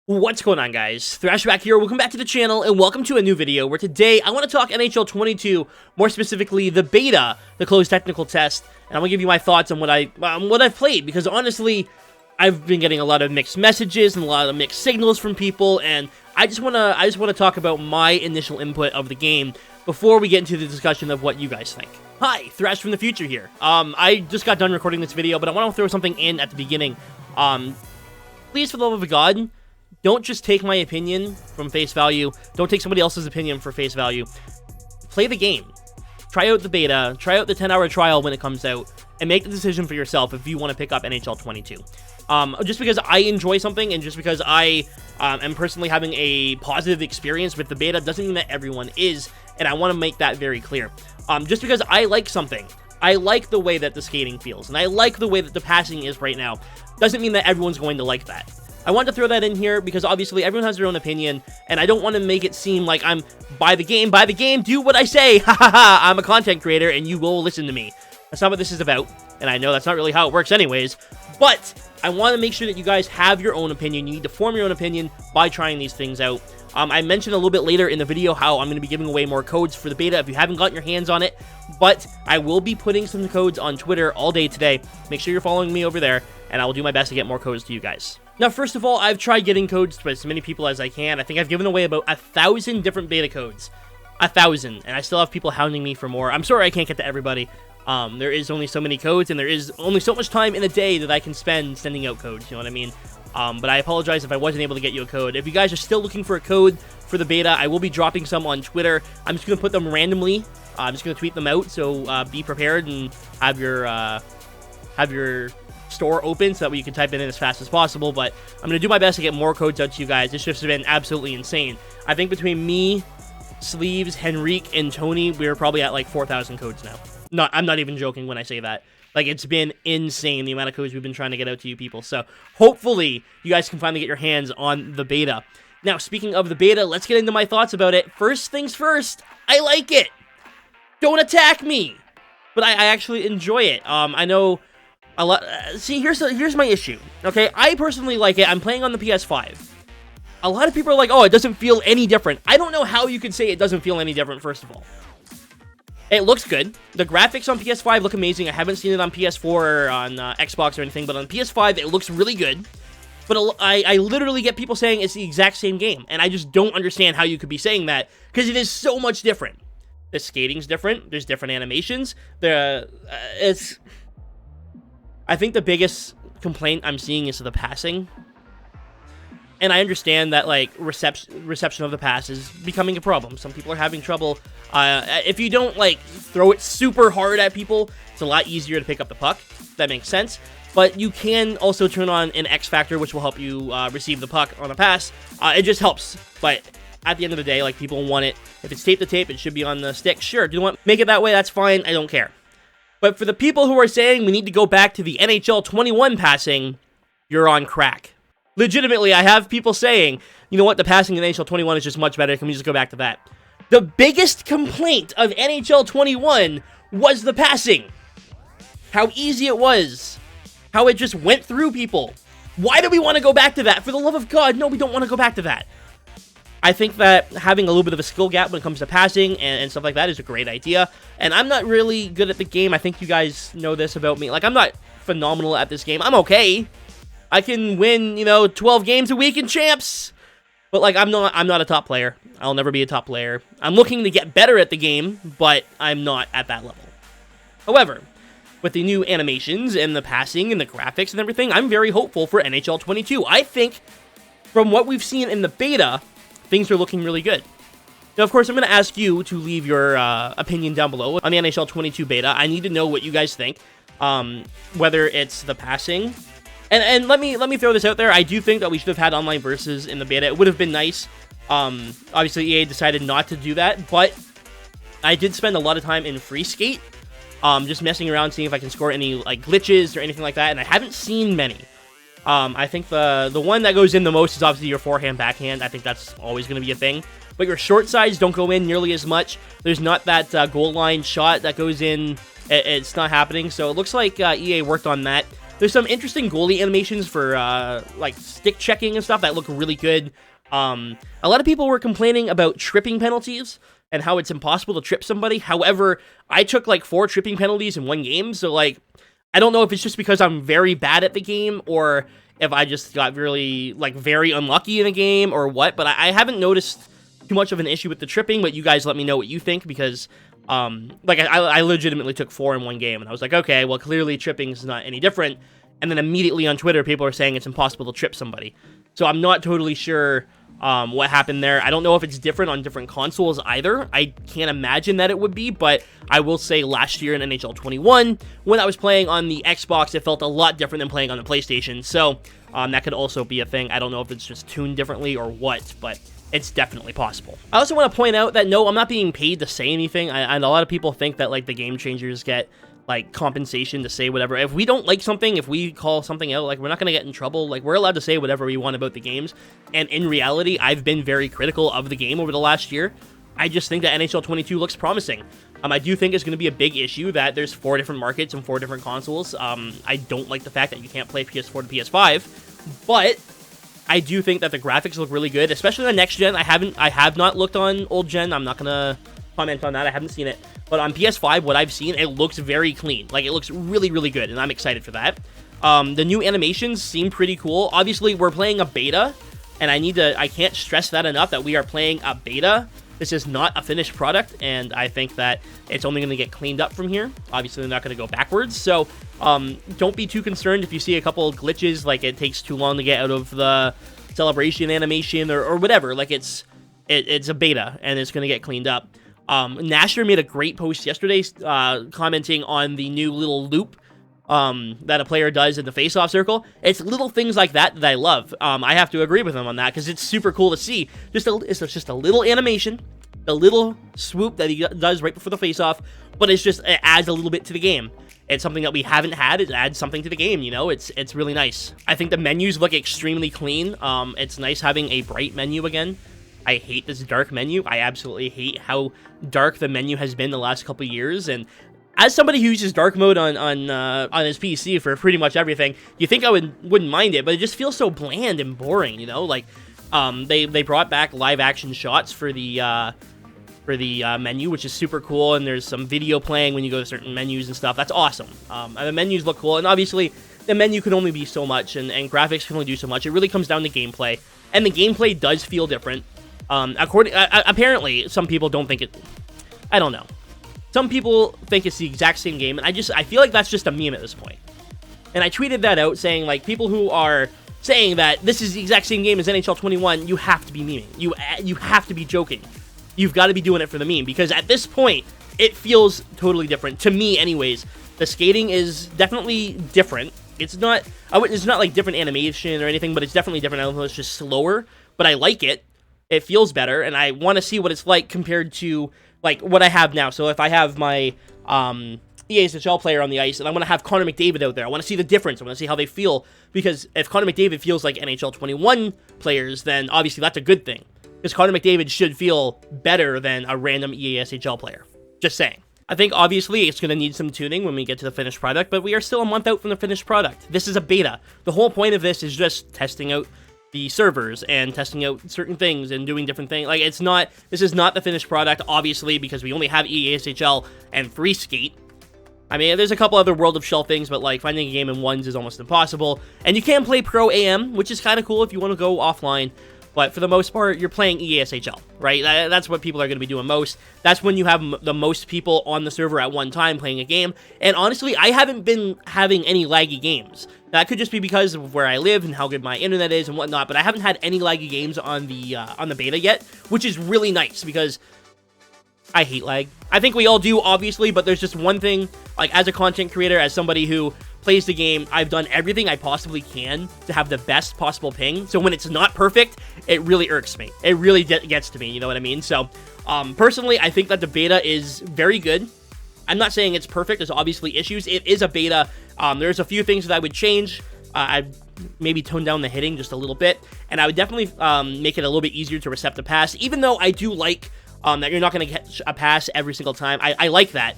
What's going on, guys? Thrash back here. Welcome back to the channel, and welcome to a new video where today I want to talk NHL 22, more specifically the beta, the closed technical test, and I'm gonna give you my thoughts on what I've played, because honestly, I've been getting a lot of mixed messages and a lot of mixed signals from people, and I just wanna talk about my initial input of the game before we get into the discussion of what you guys think. Hi, Thrash from the future here. I just got done recording this video, but I want to throw something in at the beginning. Please, for the love of God, don't just take my opinion from face value. Don't take somebody else's opinion for face value. Play the game. Try out the beta. Try out the 10-hour trial when it comes out. And make the decision for yourself if you want to pick up NHL 22. Just because I enjoy something and just because I am personally having a positive experience with the beta doesn't mean that everyone is. And I want to make that very clear. Just because I like something, I like the way that the skating feels, and I like the way that the passing is right now, doesn't mean that everyone's going to like that. I wanted to throw that in here because obviously everyone has their own opinion, and I don't want to make it seem like I'm buy the game, do what I say, ha ha ha, I'm a content creator and you will listen to me. That's not what this is about, and I know that's not really how it works anyways, but I want to make sure that you guys have your own opinion. You need to form your own opinion by trying these things out. I mentioned a little bit later in the video how I'm going to be giving away more codes for the beta if you haven't gotten your hands on it, but I will be putting some codes on Twitter all day today. Make sure you're following me over there, and I will do my best to get more codes to you guys. Now, first of all, I've tried getting codes to as many people as I can. I think I've given away about 1,000 different beta codes. 1,000, and I still have people hounding me for more. I'm sorry I can't get to everybody. There is only so many codes, and there is only so much time in a day that I can spend sending out codes, you know what I mean? But I apologize if I wasn't able to get you a code. If you guys are still looking for a code for the beta, I will be dropping some on Twitter. I'm just going to put them randomly. I'm just going to tweet them out, so be prepared and have your store open so that way you can type it in as fast as possible. But I'm going to do my best to get more codes out to you guys. This shift's been absolutely insane. I think between me, Sleeves, Henrique, and Tony, we're probably at like 4,000 codes now. I'm not even joking when I say that. Like, it's been insane, the amount of codes we've been trying to get out to you people. So, hopefully, you guys can finally get your hands on the beta. Now, speaking of the beta, let's get into my thoughts about it. First things first, I like it. Don't attack me. But I actually enjoy it. I know a lot. See, here's my issue. Okay, I personally like it. I'm playing on the PS5. A lot of people are like, oh, it doesn't feel any different. I don't know how you could say it doesn't feel any different, first of all. It looks good. The graphics on PS5 look amazing. I haven't seen it on PS4 or on Xbox or anything, but on PS5, it looks really good. But I literally get people saying it's the exact same game, and I just don't understand how you could be saying that, because it is so much different. The skating's different. There's different animations. I think the biggest complaint I'm seeing is the passing. And I understand that, like, reception of the pass is becoming a problem. Some people are having trouble. If you don't, like, throw it super hard at people, it's a lot easier to pick up the puck. That makes sense. But you can also turn on an X factor, which will help you receive the puck on a pass. It just helps. But at the end of the day, like, people want it. If it's tape to tape, it should be on the stick. Sure, do you want make it that way? That's fine. I don't care. But for the people who are saying we need to go back to the NHL 21 passing, you're on crack. Legitimately, I have people saying, you know what, the passing in NHL 21 is just much better. Can we just go back to that? The biggest complaint of NHL 21 was the passing. How easy it was. How it just went through people. Why do we want to go back to that? For the love of God, no, we don't want to go back to that. I think that having a little bit of a skill gap when it comes to passing and stuff like that is a great idea. And I'm not really good at the game. I think you guys know this about me. Like, I'm not phenomenal at this game. I'm okay. I can win, 12 games a week in champs. But, like, I'm not a top player. I'll never be a top player. I'm looking to get better at the game, but I'm not at that level. However, with the new animations and the passing and the graphics and everything, I'm very hopeful for NHL 22. I think, from what we've seen in the beta, things are looking really good. Now, of course, I'm going to ask you to leave your opinion down below on the NHL 22 beta. I need to know what you guys think, whether it's the passing. And let me throw this out there. I do think that we should have had online versus in the beta. It would have been nice. Obviously, EA decided not to do that, but I did spend a lot of time in free skate, just messing around, seeing if I can score any like glitches or anything like that, and I haven't seen many. I think the one that goes in the most is obviously your forehand, backhand. I think that's always going to be a thing. But your short sides don't go in nearly as much. There's not that goal line shot that goes in. It's not happening. So it looks like EA worked on that. There's some interesting goalie animations for, like, stick checking and stuff that look really good. A lot of people were complaining about tripping penalties and how it's impossible to trip somebody. However, I took, like, 4 tripping penalties in one game, so, like, I don't know if it's just because I'm very bad at the game or if I just got really, like, very unlucky in the game or what, but I haven't noticed too much of an issue with the tripping, but you guys let me know what you think, because, like, I legitimately took 4 in one game, and I was like, okay, well, clearly tripping is not any different, and then immediately on Twitter, people are saying it's impossible to trip somebody, so I'm not totally sure what happened there. I don't know if it's different on different consoles either. I can't imagine that it would be, but I will say last year in NHL 21, when I was playing on the Xbox, it felt a lot different than playing on the PlayStation, so that could also be a thing. I don't know if it's just tuned differently or what, but it's definitely possible. I also want to point out that, no, I'm not being paid to say anything. And a lot of people think that, like, the Game Changers get, like, compensation to say whatever. If we don't like something, if we call something out, like, we're not going to get in trouble. Like, we're allowed to say whatever we want about the games. And in reality, I've been very critical of the game over the last year. I just think that NHL 22 looks promising. I do think it's going to be a big issue that there's 4 different markets and 4 different consoles. I don't like the fact that you can't play PS4 to PS5, but I do think that the graphics look really good, especially on next gen. I have not looked on old gen. I'm not going to comment on that. I haven't seen it. But on PS5, what I've seen, it looks very clean. Like, it looks really, really good, and I'm excited for that. The new animations seem pretty cool. Obviously, we're playing a beta, and I can't stress that enough, that we are playing a beta. This is not a finished product, and I think that it's only going to get cleaned up from here. Obviously, they're not going to go backwards, so don't be too concerned if you see a couple of glitches, like it takes too long to get out of the celebration animation or whatever. Like, it's a beta, and it's going to get cleaned up. Nasher made a great post yesterday commenting on the new little loop that a player does in the face-off circle. It's little things like that I love. I have to agree with him on that, because it's super cool to see. It's just a little animation, a little swoop that he does right before the face-off, but it adds a little bit to the game. It's something that we haven't had. It adds something to the game, you know? It's really nice. I think the menus look extremely clean. It's nice having a bright menu again. I hate this dark menu. I absolutely hate how dark the menu has been the last couple years, and as somebody who uses dark mode on his PC for pretty much everything, you think I wouldn't mind it, but it just feels so bland and boring, you know? Like, they brought back live action shots for the menu, which is super cool, and there's some video playing when you go to certain menus and stuff. That's awesome. And the menus look cool, and obviously the menu can only be so much, and graphics can only do so much. It really comes down to gameplay, and the gameplay does feel different. Apparently, some people don't think it. I don't know. Some people think it's the exact same game, and I feel like that's just a meme at this point. And I tweeted that out, saying, like, people who are saying that this is the exact same game as NHL 21, you have to be memeing. You have to be joking. You've got to be doing it for the meme, because at this point, it feels totally different. To me, anyways. The skating is definitely different. It's not like different animation or anything, but it's definitely different. I don't know, it's just slower, but I like it. It feels better, and I want to see what it's like compared to, like, what I have now. So if I have my EASHL player on the ice, and I want to have Connor McDavid out there, I want to see the difference. I want to see how they feel, because if Connor McDavid feels like NHL 21 players, then obviously that's a good thing, because Connor McDavid should feel better than a random EASHL player. Just saying. I think, obviously, it's going to need some tuning when we get to the finished product, but we are still a month out from the finished product. This is a beta. The whole point of this is just testing out the servers and testing out certain things and doing different things. Like, this is not the finished product, obviously, because we only have EASHL and Free Skate. I mean, there's a couple other World of Shell things, but, like, finding a game in ones is almost impossible. And you can play Pro AM, which is kind of cool if you want to go offline. But for the most part, you're playing EASHL, right? That's what people are going to be doing most. That's when you have the most people on the server at one time playing a game. And honestly, I haven't been having any laggy games. That could just be because of where I live and how good my internet is and whatnot. But I haven't had any laggy games on the beta yet, which is really nice, because I hate lag. I think we all do, obviously, but there's just one thing, like, as a content creator, as somebody who plays the game, I've done everything I possibly can to have the best possible ping. So when it's not perfect, it really irks me. It really gets to me, you know what I mean? So, personally, I think that the beta is very good. I'm not saying it's perfect. There's obviously issues. It is a beta. There's a few things that I would change. I'd maybe tone down the hitting just a little bit, and I would definitely make it a little bit easier to recept a pass, even though I do like that you're not going to catch a pass every single time. I like that.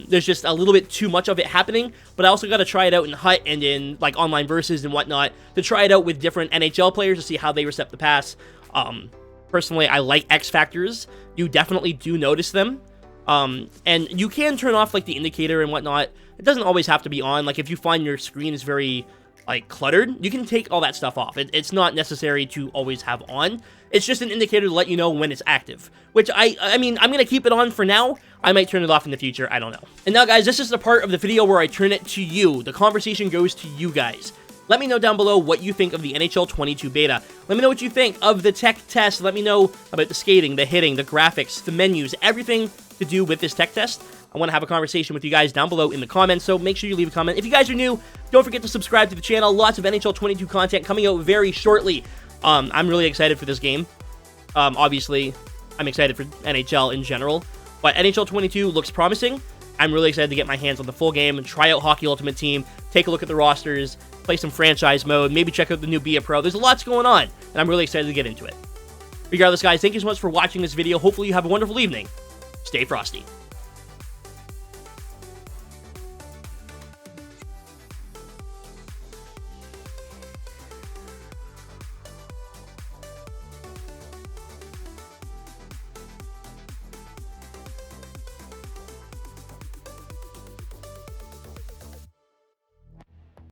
There's just a little bit too much of it happening, but I also got to try it out in HUT and in, like, online versus and whatnot, to try it out with different NHL players to see how they recept the pass. Personally, I like X factors. You definitely do notice them. And you can turn off, like, the indicator and whatnot. It doesn't always have to be on. Like, if you find your screen is very, like, cluttered, you can take all that stuff off. It's not necessary to always have on. It's just an indicator to let you know when it's active, which I mean, I'm going to keep it on for now. I might turn it off in the future. I don't know. And now, guys, this is the part of the video where I turn it to you. The conversation goes to you guys. Let me know down below what you think of the NHL 22 beta. Let me know what you think of the tech test. Let me know about the skating, the hitting, the graphics, the menus, everything to do with this tech test. I want to have a conversation with you guys down below in the comments, so make sure you leave a comment. If you guys are new, don't forget to subscribe to the channel. Lots of NHL 22 content coming out very shortly. I'm really excited for this game. Obviously, I'm excited for NHL in general, but NHL 22 looks promising. I'm really excited to get my hands on the full game and try out Hockey Ultimate Team, take a look at the rosters, play some franchise mode, maybe check out the new BETWARRIOR. There's lots going on, and I'm really excited to get into it. Regardless, guys, thank you so much for watching this video. Hopefully you have a wonderful evening. Stay frosty.